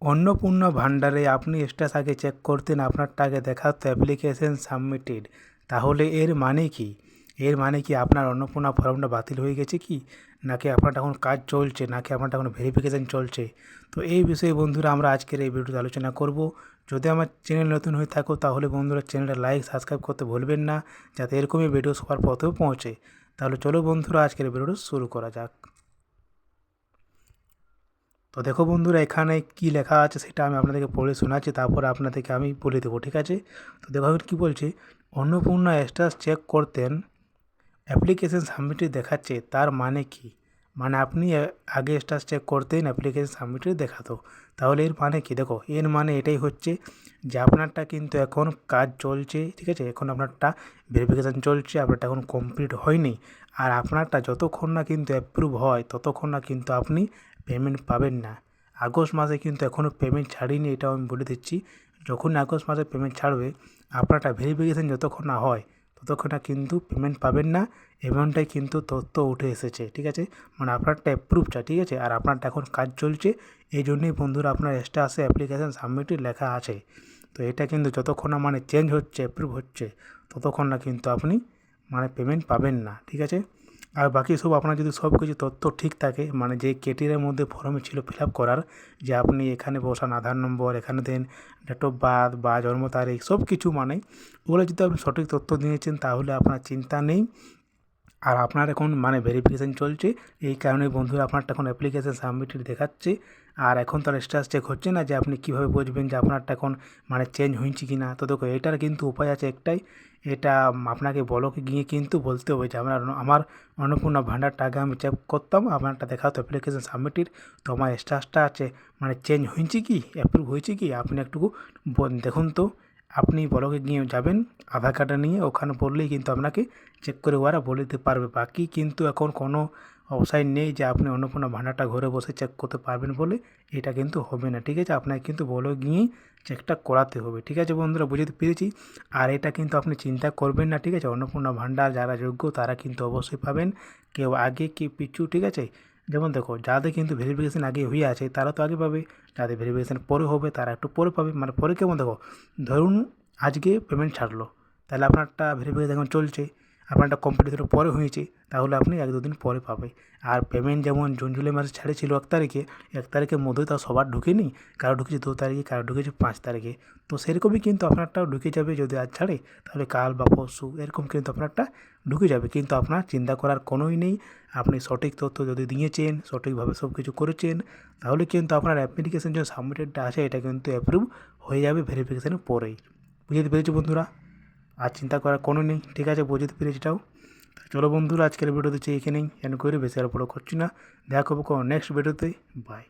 অন্নপূর্ণা ভান্ডারে আপনি স্ট্যাটাস আগে চেক করতেন, আপনারটা আগে দেখাতো অ্যাপ্লিকেশন সাবমিটেড। তাহলে এর মানে কি? এর মানে কি আপনার অন্নপূর্ণা ফর্মটা বাতিল হয়ে গেছে কি, নাকি আপনার এখন কাজ চলছে, নাকি আপনার এখন ভেরিফিকেশান চলছে? তো এই বিষয়ে বন্ধুরা আমরা আজকের এই ভিডিওতে আলোচনা করব। যদি আমার চ্যানেল নতুন হয়ে থাকো তাহলে বন্ধুরা চ্যানেলটা লাইক সাবস্ক্রাইব করতে ভুলবেন না, যাতে এরকমই ভিডিও সবার প্রথমে পৌঁছে। তাহলে চলো বন্ধুরা আজকের ভিডিওটা শুরু করা যাক। তো দেখো বন্ধুরা, এখানে কি লেখা আছে সেটা আমি আপনাদেরকে পড়ে শোনাচ্ছি, তারপর আপনাদেরকে আমি বলে দেবো, ঠিক আছে? তো দেখো এখন কী বলছে, অন্নপূর্ণা স্ট্যাটাস চেক করতেন, অ্যাপ্লিকেশন সাবমিটেড দেখাচ্ছে, তার মানে কি? মানে আপনি আগে স্ট্যাটাস চেক করতেন, অ্যাপ্লিকেশন সাবমিটেড দেখাতো। তাহলে এর মানে কি? দেখো, এর মানে এটাই হচ্ছে যে আপনারটা কিন্তু এখন কাজ চলছে, ঠিক আছে? এখন আপনারটা ভেরিফিকেশান চলছে, আপনারটা এখন কমপ্লিট হয়নি। আর আপনারটা যতক্ষণ না কিন্তু অ্যাপ্রুভ হয় ততক্ষণ না কিন্তু আপনি পেমেন্ট পাবেন না। আগস্ট মাসে কিন্তু এখনও পেমেন্ট ছাড়িনি, এটাও আমি বলে দিচ্ছি। যখন আগস্ট মাসে পেমেন্ট ছাড়বে, আপনারটা ভেরিফিকেশান যতক্ষণ না হয় ততক্ষণ না কিন্তু পেমেন্ট পাবেন না। এমনটাই কিন্তু তথ্য উঠে এসেছে, ঠিক আছে? মানে আপনারটা অ্যাপ্রুভটা, ঠিক আছে? আর আপনারটা এখন কাজ চলছে, এই জন্যই বন্ধুরা আপনার স্ট্যাটাসে অ্যাপ্লিকেশান সাবমিটেড লেখা আছে। তো এটা কিন্তু যতক্ষণ না মানে চেঞ্জ হচ্ছে, অ্যাপ্রুভ হচ্ছে, ততক্ষণ না কিন্তু আপনি মানে পেমেন্ট পাবেন না, ঠিক আছে? আর বাকি সব আপনার যদি সব কিছু তথ্য ঠিক থাকে, মানে যে ক্রাইটেরিয়ার মধ্যে ফর্মে ছিল ফিল আপ করার, যে আপনি এখানে বসান আধার নম্বর, এখানে দেন ডেট অফ বার্থ বা জন্ম তারিখ, সব কিছু মানে ওগুলো যদি আপনি সঠিক তথ্য দিয়েছেন তাহলে আপনার চিন্তা নেই। আর আপনার এখন মানে ভেরিফিকেশান চলছে, এই কারণে বন্ধুরা আপনারটা এখন অ্যাপ্লিকেশান সাবমিটেড দেখাচ্ছে। আর এখন তার স্ট্যাটাস চেক হচ্ছে না, যে আপনি কীভাবে বুঝবেন যে আপনারটা এখন মানে চেঞ্জ হয়েছে কি না? তো দেখো, এটার কিন্তু উপায় আছে একটাই। এটা আপনাকে ব্লকে গিয়ে কিন্তু বলতে হবে যে আমার অন্নপূর্ণা ভান্ডারটা আগে আমি চেক করতাম, আপনারটা দেখাতো অ্যাপ্লিকেশান সাবমিটেড, তো আমার স্ট্যাটাসটা আছে মানে চেঞ্জ হয়েছে কি, অ্যাপ্রুভ হয়েছে কি, আপনি একটু দেখুন তো। আপনি ব্লকে গিয়ে যাবেন আধার কার্ডটা নিয়ে, ওখানে বললেই কিন্তু আপনাকে চেক করে ওরা বলে দিতে পারবে। বাকি কিন্তু এখন কোনো অবস্থায় নেই যে আপনি অন্নপূর্ণা ভান্ডারটা ঘরে বসে চেক করতে পারবেন বলে, এটা কিন্তু হবে না, ঠিক আছে? আপনাকে কিন্তু ব্লকে গিয়েই চেকটা করাতে হবে, ঠিক আছে বন্ধুরা? বুঝতে পেরেছি। আর এটা কিন্তু আপনি চিন্তা করবেন না, ঠিক আছে? অন্নপূর্ণা ভান্ডার যারা যোগ্য তারা কিন্তু অবশ্যই পাবেন, কেউ আগে কেউ পিছু, ঠিক আছে? যেমন দেখো, যাদের কিন্তু ভেরিফিকেশান আগে হয়ে আছে তারা তো আগে পাবে, যাদের ভেরিফিকেশান পরে হবে তারা একটু পরে পাবে। মানে পরে কেমন, দেখো ধরুন আজকে পেমেন্ট ছাড়লো, তাহলে আপনারটা ভেরিফিকেশান এখন চলছে, আপনারটা কম্পিটিশনের পরে হয়েছে, তাহলে আপনি 1-2 দিন পরে পাবে। আর পেমেন্ট যেমন জুন জুলাই মাসে ছাড়েছিল 1 তারিখে, 1 তারিখের মধ্যেই তো সবার ঢুকেনি, কারো ঢুকেছে 2 তারিখে, কারো ঢুকেছে 5 তারিখে। তো সেরকমই কিন্তু আপনারটাও ঢুকে যাবে, যদি আজ ছাড়ে তাহলে কাল বা পরশু এরকম কিন্তু আপনারটা ঢুকে যাবে। কিন্তু আপনার চিন্তা করার কোনোই নেই, আপনি সঠিক তথ্য যদি দিয়েছেন, সঠিকভাবে সব কিছু করেছেন, তাহলে কিন্তু আপনার অ্যাপ্লিকেশান যে সাবমিটেডটা আছে এটা কিন্তু অ্যাপ্রুভ হয়ে যাবে ভেরিফিকেশানের পরেই। বুঝতে পেরেছি বন্ধুরা? আর চিন্তা করার কোনো নেই, ঠিক আছে? বুঝতে পেরেছি এটাও। চলো বন্ধুরা, আজকের ভিডিওতে এখানেই এন্ড করে, বেশি আর বড় করছি না। দেখা করবো কোনো নেক্সট ভিডিওতে। বাই।